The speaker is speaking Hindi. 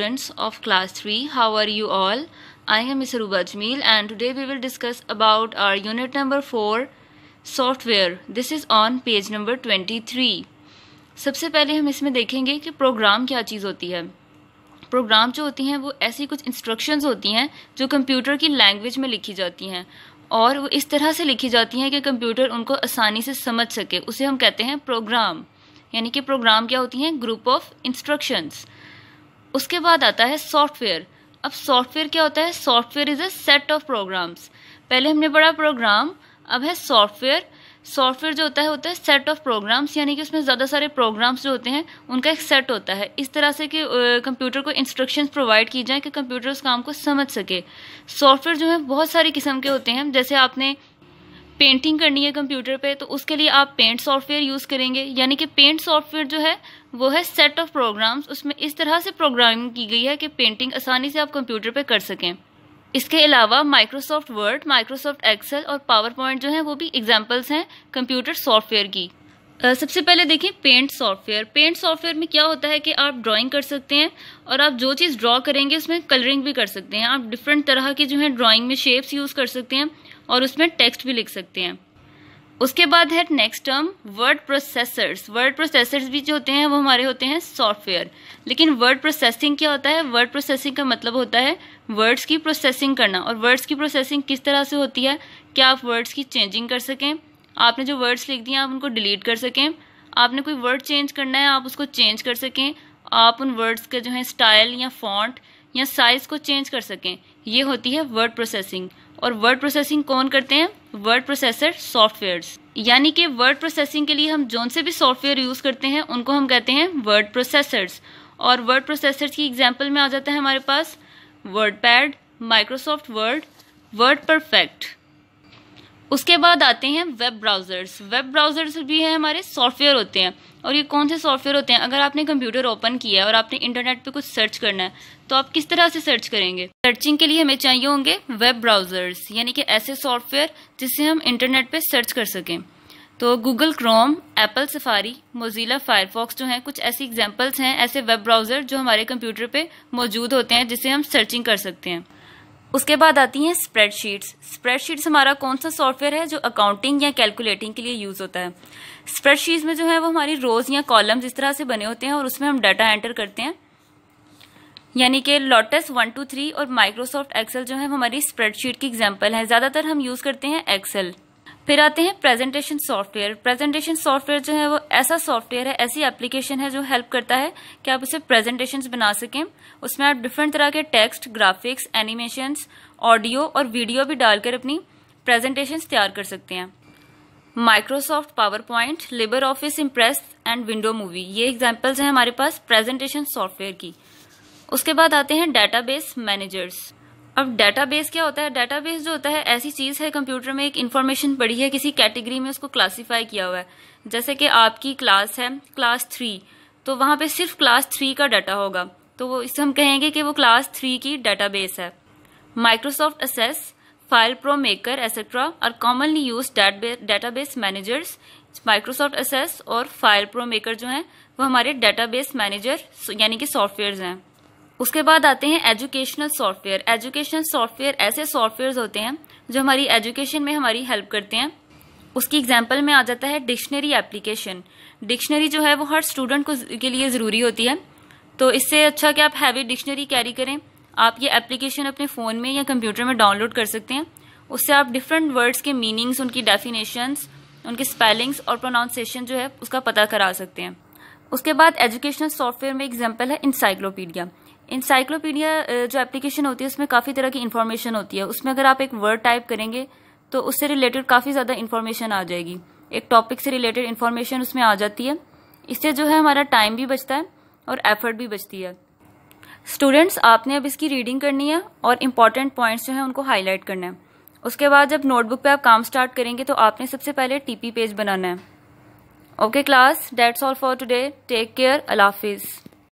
students of class 3. How are you all? I am Ms. Aruba Jameel and today we will discuss about our unit number 4 software. This is on page number 23. सबसे पहले हम इसमें देखेंगे कि प्रोग्राम क्या चीज़ होती है। प्रोग्राम जो होती हैं वो ऐसी कुछ इंस्ट्रक्शंस होती हैं जो कंप्यूटर की लैंग्वेज में लिखी जाती हैं और वो इस तरह से लिखी जाती हैं कि कंप्यूटर उनको आसानी से समझ सके। उसे हम कहते हैं प्रोग्राम। यानी कि प्रोग्राम क्या होती हैं? Group of instructions. उसके बाद आता है सॉफ्टवेयर। अब सॉफ्टवेयर क्या होता है? Software is a set of programs. पहले हमने पढ़ा प्रोग्राम, अब है सॉफ्टवेयर। सॉफ्टवेयर जो होता है सेट ऑफ प्रोग्राम्स, यानी कि उसमें ज़्यादा सारे प्रोग्राम्स जो होते हैं उनका एक सेट होता है, इस तरह से कि कंप्यूटर को इंस्ट्रक्शंस प्रोवाइड की जाए कि कंप्यूटर उस काम को समझ सके। सॉफ्टवेयर जो है बहुत सारी किस्म के होते हैं। जैसे आपने पेंटिंग करनी है कंप्यूटर पे तो उसके लिए आप पेंट सॉफ्टवेयर यूज़ करेंगे। यानी कि पेंट सॉफ्टवेयर जो है वो है सेट ऑफ प्रोग्राम्स। उसमें इस तरह से प्रोग्रामिंग की गई है कि पेंटिंग आसानी से आप कंप्यूटर पे कर सकें। इसके अलावा माइक्रोसॉफ्ट वर्ड, माइक्रोसॉफ्ट एक्सेल और पावर पॉइंट जो है वो भी एग्जाम्पल्स हैं कंप्यूटर सॉफ्टवेयर की। सबसे पहले देखें पेंट सॉफ्टवेयर। पेंट सॉफ्टवेयर में क्या होता है कि आप ड्राइंग कर सकते हैं और आप जो चीज़ ड्रॉ करेंगे उसमें कलरिंग भी कर सकते हैं। आप डिफरेंट तरह की जो है ड्राइंग में शेप्स यूज़ कर सकते हैं और उसमें टेक्स्ट भी लिख सकते हैं। उसके बाद है next term word processors. Word processors भी जो होते हैं वो हमारे होते हैं सॉफ्टवेयर। लेकिन वर्ड प्रोसेसिंग क्या होता है? वर्ड प्रोसेसिंग का मतलब होता है वर्ड्स की प्रोसेसिंग करना। और वर्ड्स की प्रोसेसिंग किस तरह से होती है कि आप वर्ड्स की चेंजिंग कर सकें। आपने जो वर्ड्स लिख दिए आप उनको डिलीट कर सकें। आपने कोई वर्ड चेंज करना है आप उसको चेंज कर सकें। आप उन वर्ड्स का जो है स्टाइल या फॉन्ट या साइज को चेंज कर सकें। ये होती है वर्ड प्रोसेसिंग। और वर्ड प्रोसेसिंग कौन करते हैं? Word processor softwares. यानी कि वर्ड प्रोसेसिंग के लिए हम जोन से भी सॉफ्टवेयर यूज़ करते हैं उनको हम कहते हैं वर्ड प्रोसेसर्स। और वर्ड प्रोसेसर्स की एग्जांपल में आ जाता है हमारे पास WordPad, Microsoft Word, WordPerfect. उसके बाद आते हैं वेब ब्राउज़र्स। वेब ब्राउज़र्स भी हैं हमारे सॉफ्टवेयर होते हैं। और ये कौन से सॉफ्टवेयर होते हैं? अगर आपने कंप्यूटर ओपन किया है और आपने इंटरनेट पे कुछ सर्च करना है तो आप किस तरह से सर्च करेंगे? सर्चिंग के लिए हमें चाहिए होंगे वेब ब्राउज़र्स, यानी कि ऐसे सॉफ्टवेयर जिससे हम इंटरनेट पे सर्च कर सकें। तो Google Chrome, Apple safari, Mozilla Firefox जो हैं कुछ ऐसी एग्जाम्पल्स हैं ऐसे वेब ब्राउज़र जो हमारे कंप्यूटर पे मौजूद होते हैं जिससे हम सर्चिंग कर सकते हैं। उसके बाद आती हैं स्प्रेडशीट्स। स्प्रेडशीट्स हमारा कौन सा सॉफ्टवेयर है जो अकाउंटिंग या कैलकुलेटिंग के लिए यूज़ होता है। स्प्रेडशीट्स में जो है वो हमारी रोज़ या कॉलम्स इस तरह से बने होते हैं और उसमें हम डाटा एंटर करते हैं। यानी कि लोटस 1, 2, 3 और माइक्रोसॉफ्ट एक्सेल जो है वो हमारी स्प्रेडशीट की एग्जाम्पल है। ज़्यादातर हम यूज़ करते हैं एक्सेल। फिर आते हैं प्रेजेंटेशन सॉफ्टवेयर। प्रेजेंटेशन सॉफ्टवेयर जो है वो ऐसा सॉफ्टवेयर है, ऐसी एप्लीकेशन है जो हेल्प करता है कि आप उसे प्रेजेंटेशंस बना सकें। उसमें आप डिफरेंट तरह के टेक्स्ट, ग्राफिक्स, एनिमेशंस, ऑडियो और वीडियो भी डालकर अपनी प्रेजेंटेशंस तैयार कर सकते हैं। Microsoft power point, Libre office impress and window movie, ये एग्जाम्पल्स हैं हमारे पास प्रेजेंटेशन सॉफ्टवेयर की। उसके बाद आते हैं डेटाबेस मैनेजर्स। अब डेटाबेस क्या होता है? डेटाबेस जो होता है ऐसी चीज़ है, कंप्यूटर में एक इन्फॉर्मेशन पड़ी है, किसी कैटेगरी में उसको क्लासीफाई किया हुआ है। जैसे कि आपकी क्लास है क्लास 3, तो वहाँ पे सिर्फ क्लास 3 का डाटा होगा, तो वो इससे हम कहेंगे कि वो क्लास 3 की डेटाबेस है। Microsoft Access, file pro maker etcetera are commonly use database managers. Microsoft Access और फाइल प्रो मेकर जो हैं वो हमारे डेटाबेस मैनेजर यानी कि सॉफ्टवेयर हैं। उसके बाद आते हैं एजुकेशनल सॉफ्टवेयर। एजुकेशनल सॉफ्टवेयर ऐसे सॉफ्टवेयर होते हैं जो हमारी एजुकेशन में हमारी हेल्प करते हैं। उसकी एग्जांपल में आ जाता है डिक्शनरी एप्लीकेशन। डिक्शनरी जो है वो हर स्टूडेंट के लिए ज़रूरी होती है, तो इससे अच्छा कि आप हैवी डिक्शनरी कैरी करें। आप ये एप्लीकेशन अपने फ़ोन में या कंप्यूटर में डाउनलोड कर सकते हैं। उससे आप डिफरेंट वर्ड्स के मीनिंग्स, उनकी डेफिनेशंस, उनके स्पेलिंग्स और प्रोनाउंसिएशन जो है उसका पता करा सकते हैं। उसके बाद एजुकेशनल सॉफ्टवेयर में एग्जाम्पल है इंसाइक्लोपीडिया। इंसाइक्लोपीडिया जो एप्लीकेशन होती है उसमें काफ़ी तरह की इन्फॉर्मेशन होती है। उसमें अगर आप एक वर्ड टाइप करेंगे तो उससे रिलेटेड काफ़ी ज़्यादा इन्फॉर्मेशन आ जाएगी, एक टॉपिक से रिलेटेड इन्फॉर्मेशन उसमें आ जाती है। इससे जो है हमारा टाइम भी बचता है और एफर्ट भी बचती है। स्टूडेंट्स, आपने अब इसकी रीडिंग करनी है और इम्पॉर्टेंट पॉइंट्स जो है उनको हाईलाइट करना है। उसके बाद जब नोटबुक पे आप काम स्टार्ट करेंगे तो आपने सबसे पहले टीपी पेज बनाना है। Okay class, that's all for today. Take care, अल्लाह हाफिज़।